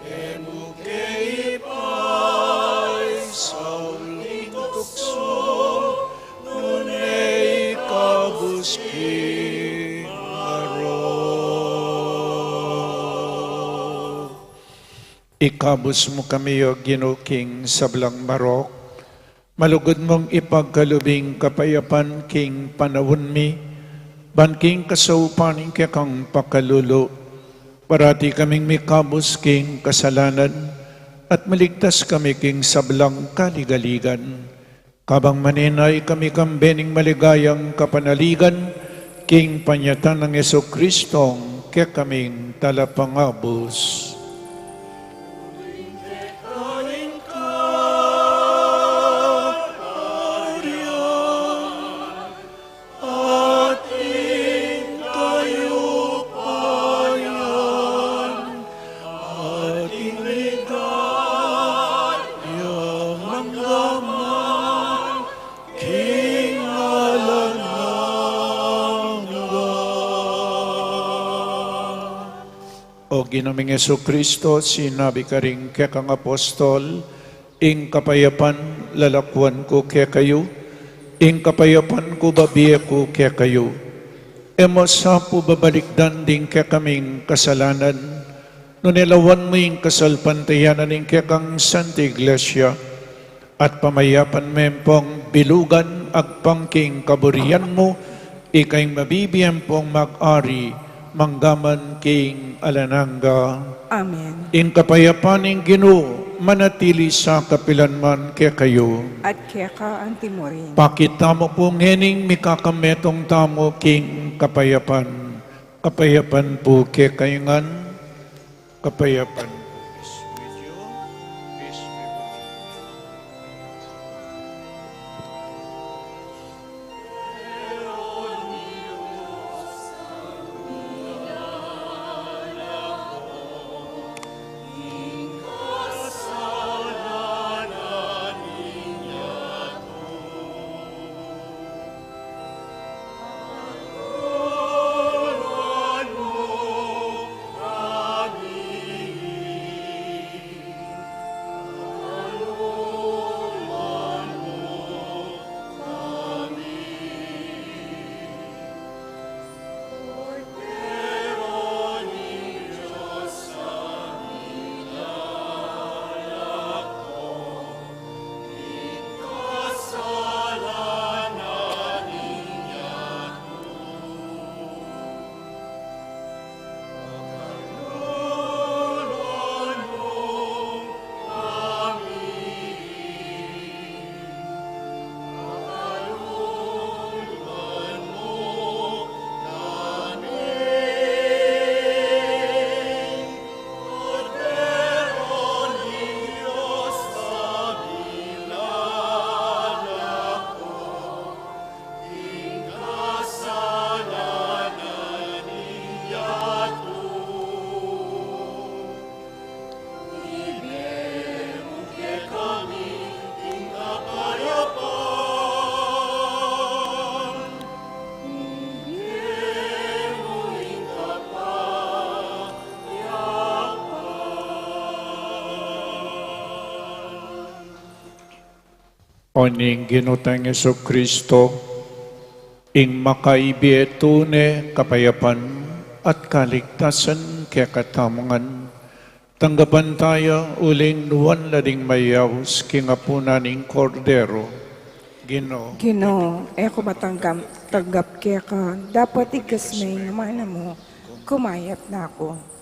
emu ke ipay, sauling tukso, nunay kabuski aro. Ikabus mo kami o ginuking sablang marok, malugod mong ipagkalubing kapayapan king panawon mi, ban king kasaupaning kang pakalulo, parati kaming mikabus king kasalanan, at maligtas kami king sablang kaligaligan. Kabang maninay kami kambening maligayang kapanaligan, king panyatan ng Yesu Kristong kaya kaming talapangabos. O Ginoong Yesu Kristo, sinabi ka rin kaya kang apostol, ing kapayapan lalakwan ko kaya kayo, ing kapayapan ko babiya ko kaya kayo. Emo sa po babalikdan din kaya kaming kasalanan, no nilawan mo ing kasalpantayanan ing kaya kang Santa Iglesia, at pamayapan mempong bilugan agpangking kaburian mo, ikay mabibiyan pong mag-ari, manggaman king alananga. Amen. In kapayapan ing Ginoo, manatili sa kapilanman kaya kayo. At kaya ka ang timurin. Pakita mo pong hening mikakametong tamo king kapayapan. Kapayapan po kaya kayo ngan. Kapayapan. Peace with you. Peace with you. Oning ginutang Yesu Kristo, ing makaibiyetune kapayapan at kaligtasan kaya katamangan. Tanggapan tayo uling nuwan lading mayaws kingapunaning kordero. Ginoo, Ginoo, ko tanggap kaya ka. Dapat igas may namana mo. Kumayat na ako.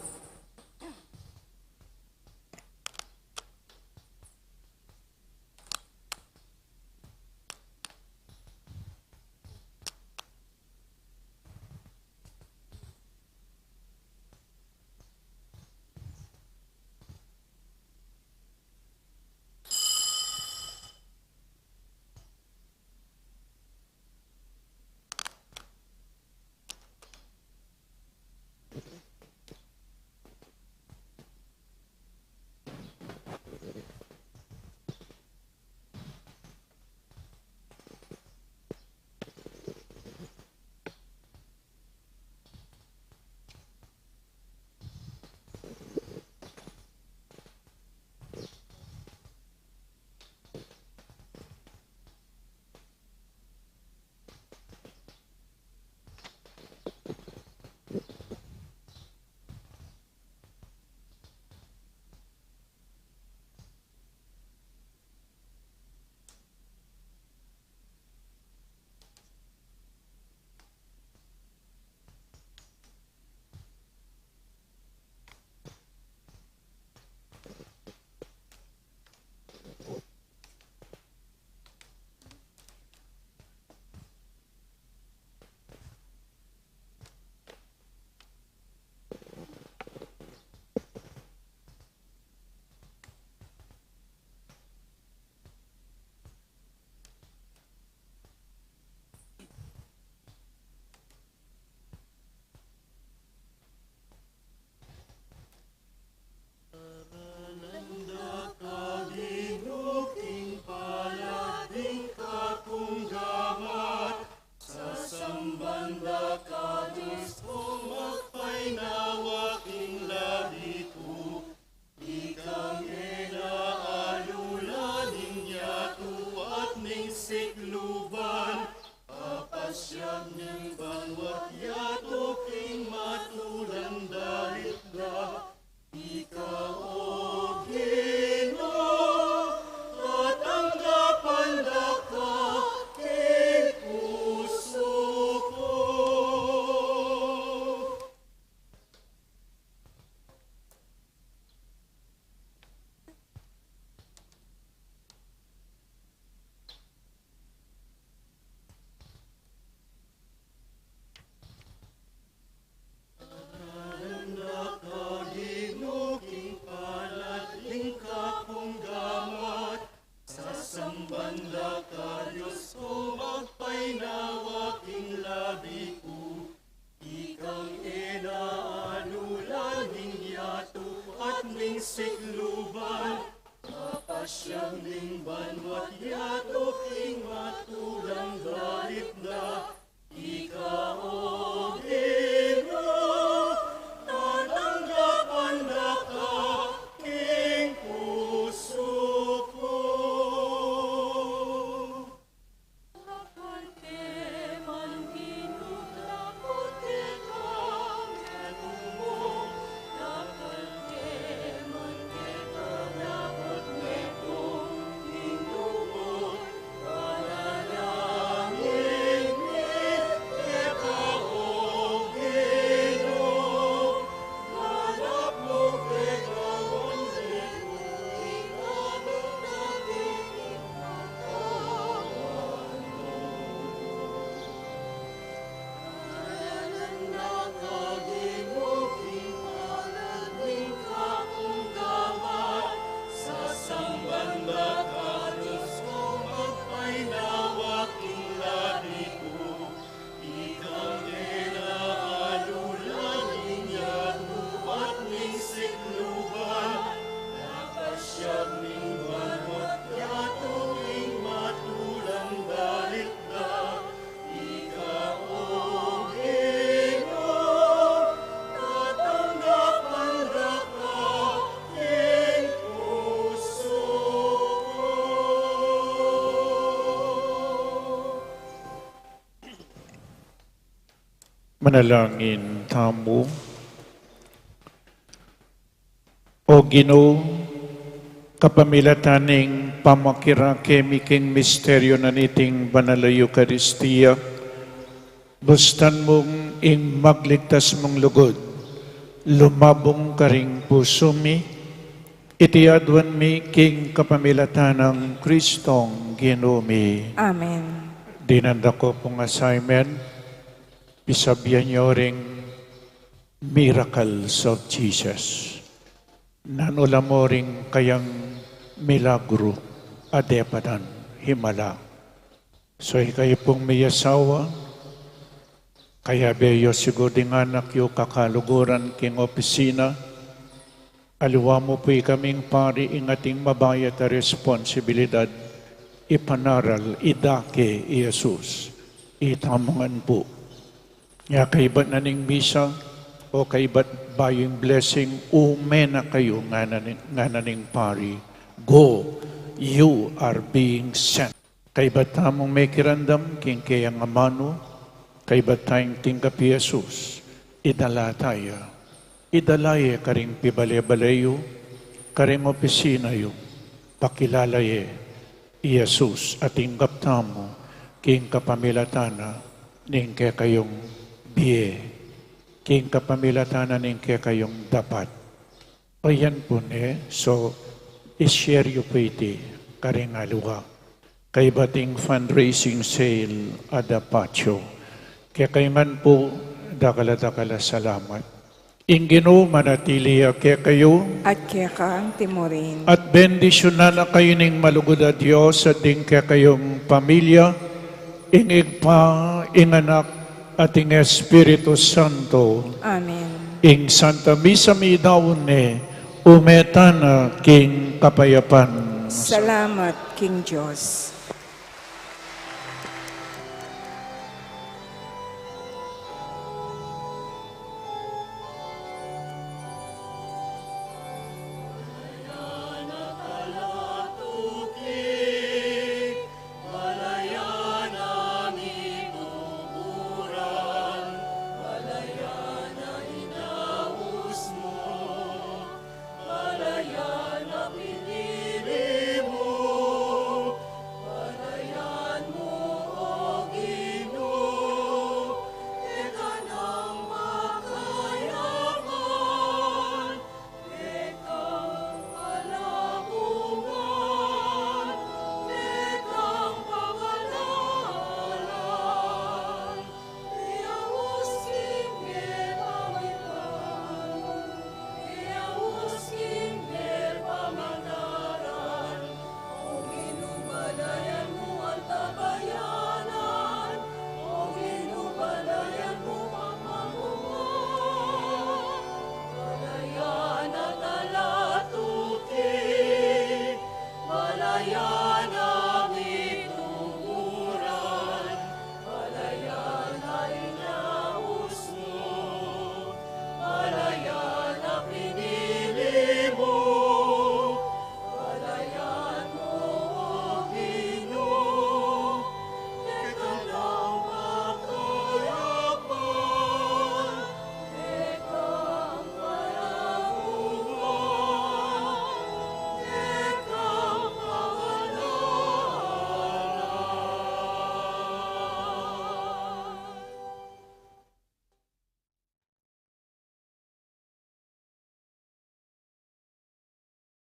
Manalangin tamo. O Ginoo, kapamilataning pamakira kemiking misteryo na niting banal na Eucharistia, bustan mong ing magligtas mong lugod, lumabong karing puso mi, itiadwan mi king kapamilatanang Kristong Ginoo mi. Amen. Dinanda ko pong assignment, isabyan nyo ring miracles of Jesus. Nanula mo ring kayang milagro, adepadan, himala. So kayo pong may asawa, kaya beyo siguro ding anak yung kakaluguran king opisina, aliwa mo po kaming pari ing ating mabayat na responsibilidad, ipanaral, idake, Jesus, itamangan po. Nga kaibat na ning misa o kaibat bayong blessing, umena kayo nga na ning pari. Go, you are being sent. Kaibat tamong may kirandam, king kayang amano, kaibat tayong tingkapi Jesus, idala tayo. Idalaye karing pibale-balayo, karing opisina yung pakilalaye, Jesus ating kaptamo, king kapamilatana, ning kaya kayong biye, king kapamilatana ning kaya kayong dapat. O yan po so i-share yu po iti karing aluwa. Kay bating fundraising sale ada patio. Kaya kayo po dakala-dakala salamat. Ingino manatili kaya kayo At kaya ka ang timurin. at bendisyonan na kayo ning malugod a Diyos at din kaya kayong pamilya, ingig pa, inganak, ating Espiritu Santo, Amen. ing Santa Misa mi daon umeta na king kapayapan. Salamat, King Diyos.